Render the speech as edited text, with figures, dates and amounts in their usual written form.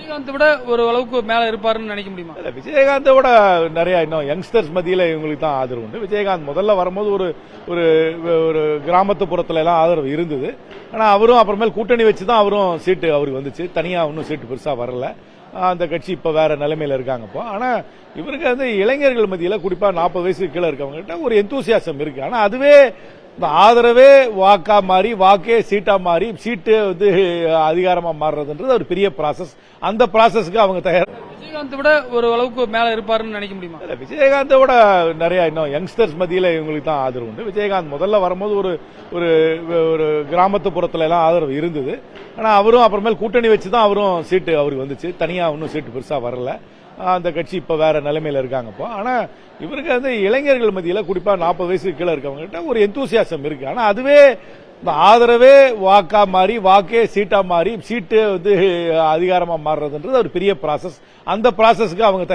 விஜயகாந்த் விட ஒரு அளவுக்கு மேல இருப்பாருன்னு நினைக்க முடியுமா? இல்ல, விஜயகாந்தை விட நிறைய இன்னும் யங்ஸ்டர்ஸ் மத்தியில இவங்களுக்கு தான் ஆதரவு உண்டு. விஜயகாந்த் முதல்ல வரும்போது ஒரு ஒரு ஒரு கிராமத்துப்புறத்துல எல்லாம் ஆதரவு இருந்தது. ஆனா அவரும் அப்புறமேல் கூட்டணி வச்சு தான் அவரும் சீட்டு அவருக்கு வந்துச்சு. தனியா ஒன்னும் சீட்டு பெருசா வரல. அந்த கட்சி இப்ப வேற நிலைமையில இருக்காங்க இப்போ. ஆனா இவருக்கு வந்து இளைஞர்கள் மத்தியில குறிப்பா 40 வயசுக்கு கீழே இருக்கவங்க கிட்ட ஒரு எந்தூசியாசம் இருக்கு. ஆனா அதுவே இந்த ஆதரவே வாக்கா மாறி, வாக்கே சீட்டா மாறி, சீட்டு வந்து அதிகாரமா மாறுறதுன்றது ஒரு பெரிய ப்ராசஸ். அந்த ப்ராசஸ்க்கு அவங்க தயார். விஜயகாந்த் விட ஒரு அளவுக்கு மேல இருப்பாருன்னு நினைக்க முடியுமா? இல்ல, விஜயகாந்தை விட நிறைய இன்னும் யங்ஸ்டர்ஸ் மத்தியில இவங்களுக்கு தான் ஆதரவு உண்டு. விஜயகாந்த் முதல்ல வரும்போது ஒரு ஒரு ஒரு கிராமத்துப்புறத்துல எல்லாம் ஆதரவு இருந்தது. ஆனா அவரும் அப்புறமேல் கூட்டணி வச்சு தான் அவரும் சீட்டு அவருக்கு வந்துச்சு. தனியா ஒன்னும் சீட்டு பெருசா வரல. அந்த கட்சி இப்ப வேற நிலைமையில இருக்காங்க இப்போ. ஆனா இவருக்கு வந்து இளைஞர்கள் மத்தியில குறிப்பா 40 வயசுக்கு கீழே இருக்கவங்க கிட்ட ஒரு எந்தூசியாசம் இருக்கு. ஆனா அதுவே இந்த ஆதரவே வாக்கா மாறி, வாக்கே சீட்டா மாறி, சீட்டு வந்து அதிகாரமா மாறுறதுன்றது ஒரு பெரிய ப்ராசஸ். அந்த ப்ராசஸ்க்கு அவங்க தயார்.